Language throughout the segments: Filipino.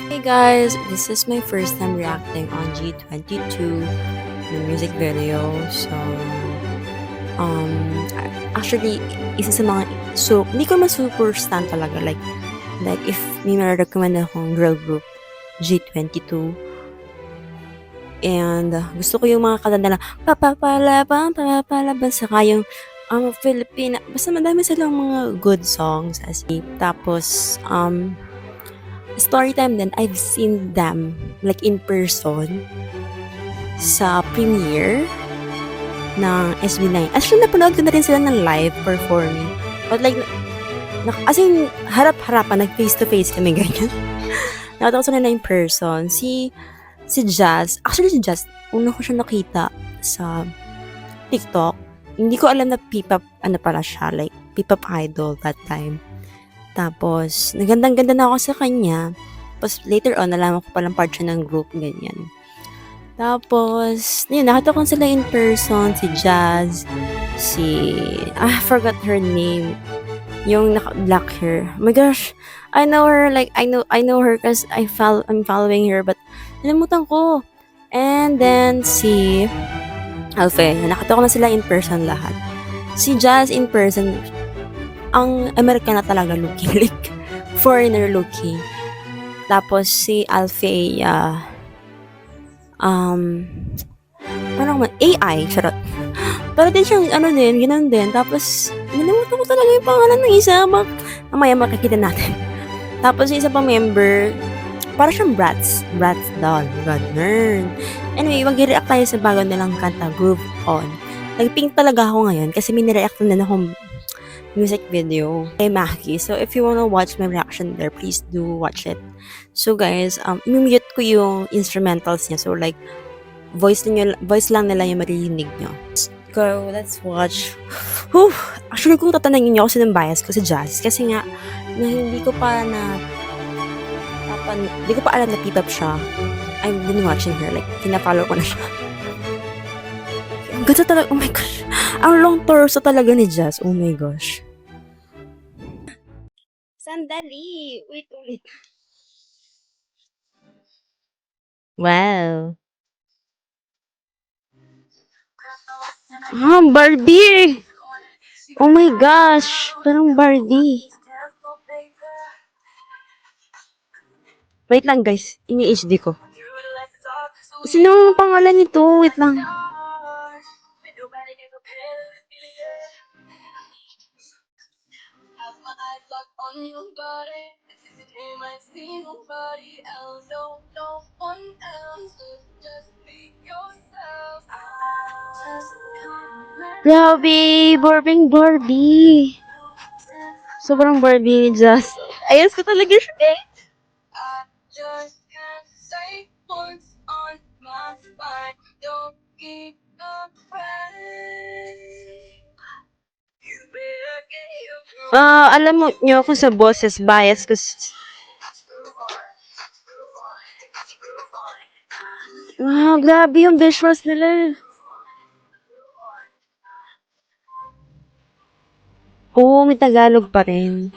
Hey guys, this is my first time reacting on G22, the music video. So, um, actually, isa sa mga, so, hindi ko super stan talaga. Like if may recommend akong girl group, G22. And gusto ko yung mga kanta na papapalaban, saka yung Filipina. Basta madami silang mga good songs as in. Tapos, story time din, I've seen them like in person sa premiere ng SB9. Actually, napanood ko na rin sila ng live performing. But like, as in, harap-harapan, nag-face-to-face kami ganyan. Nakita ko sila na in person. Si Jazz, actually si Jazz, una ko siya nakita sa TikTok. Hindi ko alam na P-pop, ano pala siya, like, P-pop idol that time. Tapos, nagandang-ganda na ako sa kanya. Tapos, later on, nalaman ko palang part siya ng group, ganyan. Tapos, yun, nakita ko sila in person, si Jazz, I forgot her name, yung naka-black hair. Oh my gosh, I know her, like, I know her cause I'm following her, but, nalimutan ko. And then, si Alfe, nakita ko na sila in person lahat. Si Jazz in person, ang Amerikana talaga looking, like, foreigner looking. Tapos, si Alfea, parang AI, charot. Para din siyang, gano'n din. Tapos, nalimutan ko talaga yung pangalan ng isa. Mamaya makikita natin. Tapos, yung isa pang member, para siyang Bratz doll. Ganun. Anyway, mag-react tayo sa bago nilang kanta, Groove On. Nag-pink talaga ako ngayon kasi may nireact na akong music video kay Maki. So, if you wanna watch my reaction there, please do watch it. So, guys, i-mute ko yung instrumentals niya. So, like, voice lang nila yung maririnig nyo. Go, let's watch. Whew! Actually, kung tatanungin nyo ako sinong bias ko, si Jazz. Kasi nga, hindi ko pa alam na P-pop siya. I've been watching her. Like, pina-follow ko na siya. Ang ganda talaga. Oh my gosh. Ang long torso talaga ni Jazz. Oh my gosh. Sandali. Wait, ulit. Wow. Barbie! Oh my gosh! Parang Barbie. Wait lang guys, ini-HD ko. Sino ang pangalan nito? Wait lang. Grabe, Barbie. Sobrang Barbie ni Just. Ayos ko talaga siya eh. Alam mo nyo kung sa boses bias ko. Wow, grabe yung visuals nila. Oo, may Tagalog pa rin.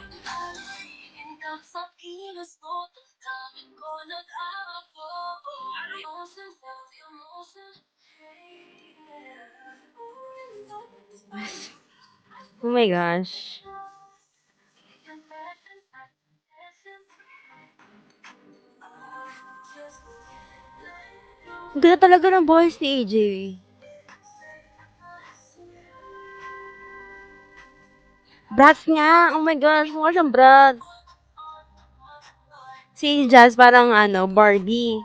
Oh my gosh. Ang ganda talaga ng boses ni AJ. Bratz nga! Oh my gosh, mukha siyang Bratz. Si Jazz parang Barbie.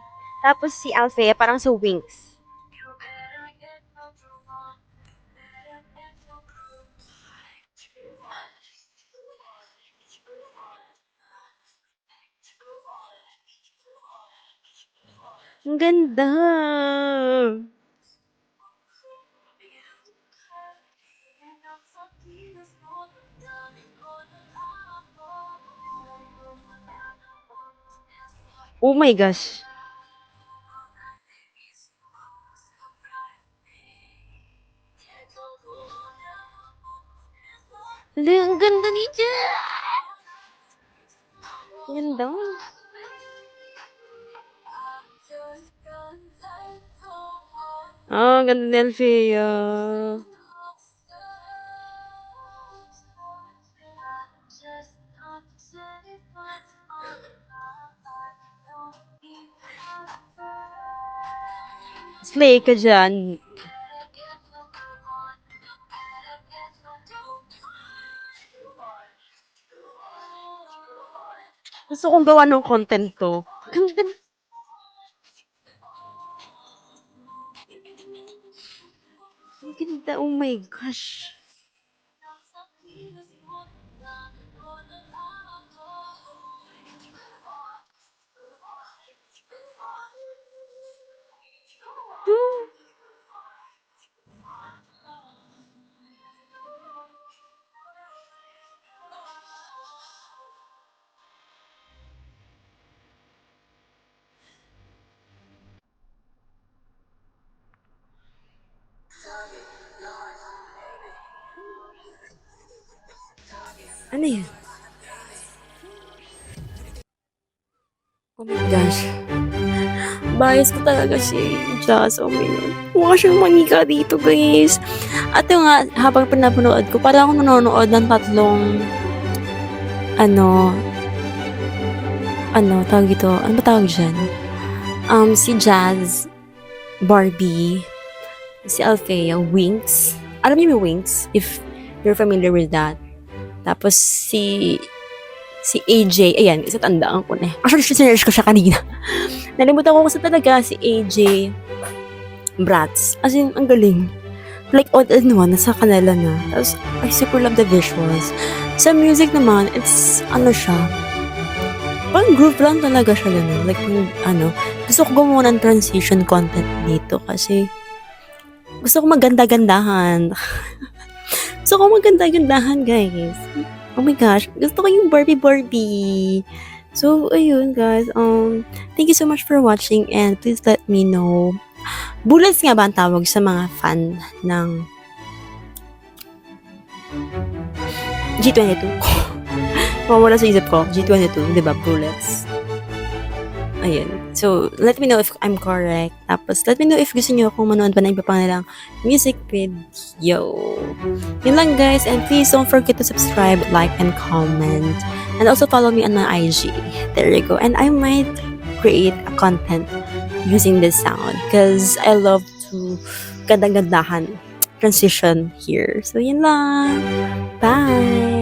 Tapos si Althea parang sa Winx. Ang ganda! Oh my gosh! Ang ganda ni Jazz! Ganda mo. Ganda ni Althea. Slay ka diyan. Gusto kong gawa ng content 'to. Ganda ang ganda, oh my gosh. Ano 'yun? Oh my gosh. Bias ko talaga si Jazz, oh my God. Mukha siyang manika dito, guys. At yung nga, habang pinapanood ko, parang akong nanonood ng tatlong, ano, tawag ito, ano ba tawag dyan? Si Jazz, Barbie, si Althea, Winx. Alam niyo yung Winx? If you're familiar with that. Tapos si AJ, ayan, isa tandaan ko na. Actually, sinerge ko siya kanina. Nalimutan ko kasi talaga si AJ Bratz. As in, ang galing. Like, all in one, nasa kanila na. Tapos, I super love the visuals. Sa music naman, it's, ano siya, parang groove lang talaga siya ganun. Like, gusto ko gumawa ng transition content dito kasi gusto ko maganda-gandahan. Gusto ko maganda-gandahan, guys. Oh my gosh, gusto ko yung Barbie. So, ayun guys, thank you so much for watching and please let me know. Bullets nga ba ang tawag sa mga fan ng G22? Mawala sa isip ko, G22, di ba? Bullets. Ayun. So, let me know if I'm correct. Tapos, let me know if gusto niyo kung manood pa ng iba pang nilang music video. Yun lang guys, and please don't forget to subscribe, like, and comment. And also follow me on my IG. There you go. And I might create a content using this sound because I love to ganda-gandahan transition here. So, yun lang. Bye!